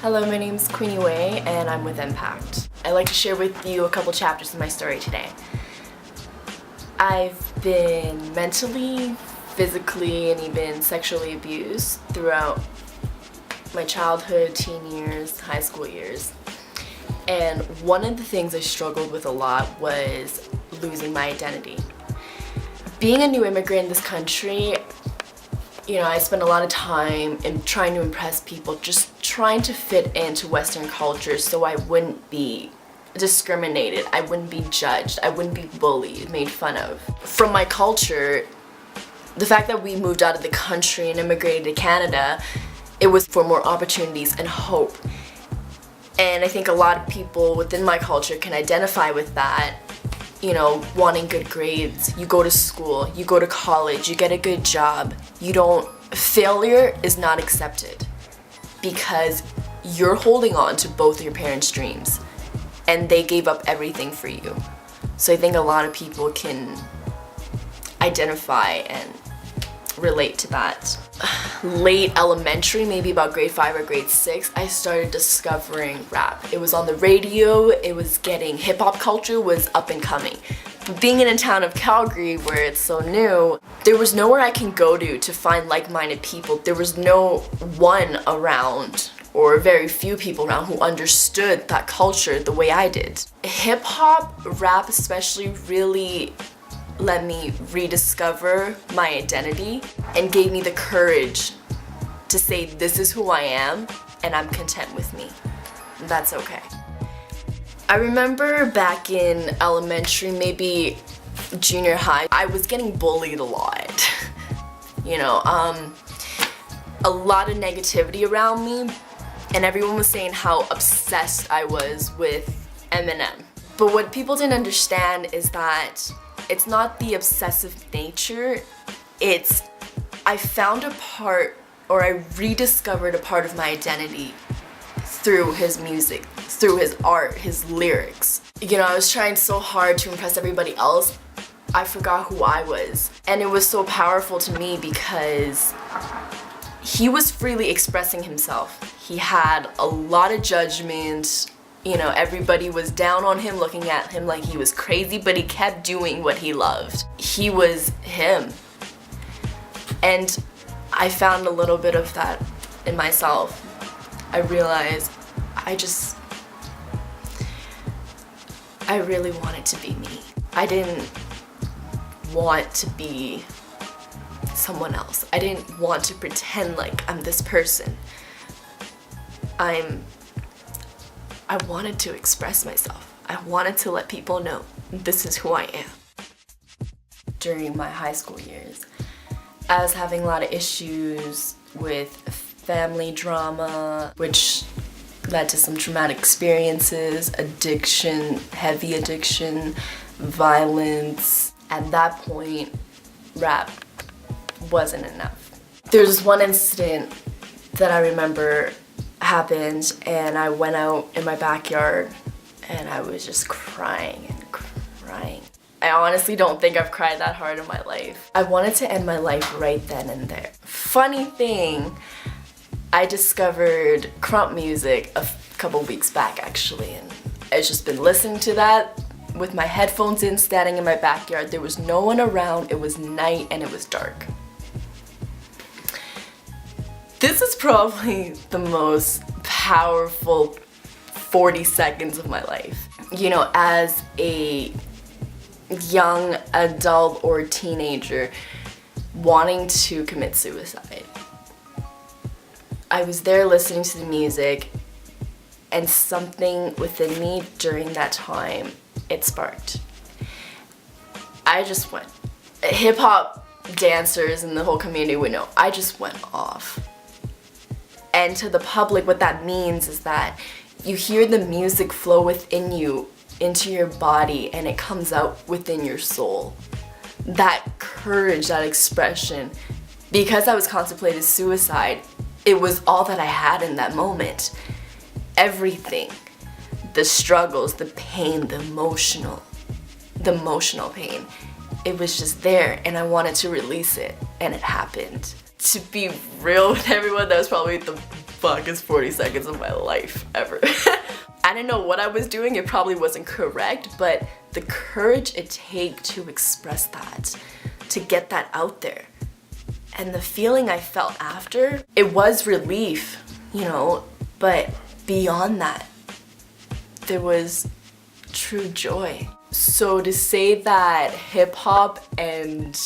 Hello, my name is Queenie Wei and I'm with MPact. I'd like to share with you a couple chapters of my story today. I've been mentally, physically, and even sexually abused throughout my childhood, teen years, high school years. And one of the things I struggled with a lot was losing my identity. Being a new immigrant in this country, I spent a lot of time in trying to impress people, just trying to fit into Western culture so I wouldn't be discriminated, I wouldn't be judged, I wouldn't be bullied, made fun of. From my culture, the fact that we moved out of the country and immigrated to Canada, it was for more opportunities and hope. And I think a lot of people within my culture can identify with that. Wanting good grades, you go to school, you go to college, you get a good job. Failure is not accepted because you're holding on to both your parents' dreams and they gave up everything for you. So I think a lot of people can identify and relate to that. Late elementary, maybe about grade 5 or grade 6, I started discovering rap. It was on the radio, hip-hop culture was up and coming. But being in a town of Calgary where it's so new, there was nowhere I can go to find like-minded people. There was no one around, or very few people around, who understood that culture the way I did. Hip-hop, rap especially, really let me rediscover my identity and gave me the courage to say this is who I am and I'm content with me. That's okay. I remember back in elementary, maybe junior high, I was getting bullied a lot. A lot of negativity around me, and everyone was saying how obsessed I was with Eminem. But what people didn't understand is that it's not the obsessive nature, I found a part, or I rediscovered a part of my identity through his music, through his art, his lyrics. I was trying so hard to impress everybody else, I forgot who I was. And it was so powerful to me because he was freely expressing himself. He had a lot of judgment. Everybody was down on him, looking at him like he was crazy, but he kept doing what he loved. He was him. And I found a little bit of that in myself. I realized I really wanted to be me. I didn't want to be someone else. I didn't want to pretend like I'm this person. I wanted to express myself. I wanted to let people know this is who I am. During my high school years, I was having a lot of issues with family drama, which led to some traumatic experiences, addiction, heavy addiction, violence. At that point, rap wasn't enough. There's this one incident that I remember happened, and I went out in my backyard and I was just crying and crying. I honestly don't think I've cried that hard in my life. I wanted to end my life right then and there. Funny thing, I discovered crump music a couple weeks back actually, and I've just been listening to that with my headphones in, standing in my backyard. There was no one around, it was night and it was dark. This is probably the most powerful 40 seconds of my life. As a young adult or teenager wanting to commit suicide, I was there listening to the music, and something within me during that time, it sparked. I just went. Hip-hop dancers and the whole community would know. I just went off. And to the public, what that means is that you hear the music flow within you, into your body, and it comes out within your soul. That courage, that expression. Because I was contemplating suicide, it was all that I had in that moment. Everything. The struggles, the pain, the emotional pain. It was just there, and I wanted to release it, and it happened. To be real with everyone, that was probably the fuck is 40 seconds of my life ever? I didn't know what I was doing. It probably wasn't correct, but the courage it takes to express that, to get that out there. And the feeling I felt after, it was relief, you know, but beyond that, there was true joy. So to say that hip hop and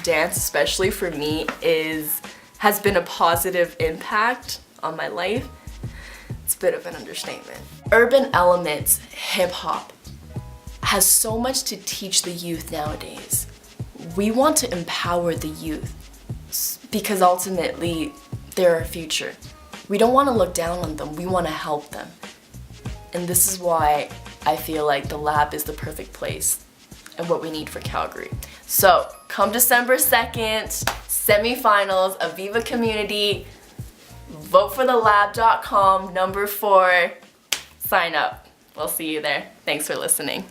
dance, especially for me, has been a positive impact on my life, it's a bit of an understatement. Urban Elements hip hop has so much to teach the youth nowadays. We want to empower the youth because ultimately they're our future. We don't want to look down on them, we want to help them. And this is why I feel like the lab is the perfect place and what we need for Calgary. So come December 2nd, semifinals, Aviva community, vote for thelab.com, number 4, sign up. We'll see you there. Thanks for listening.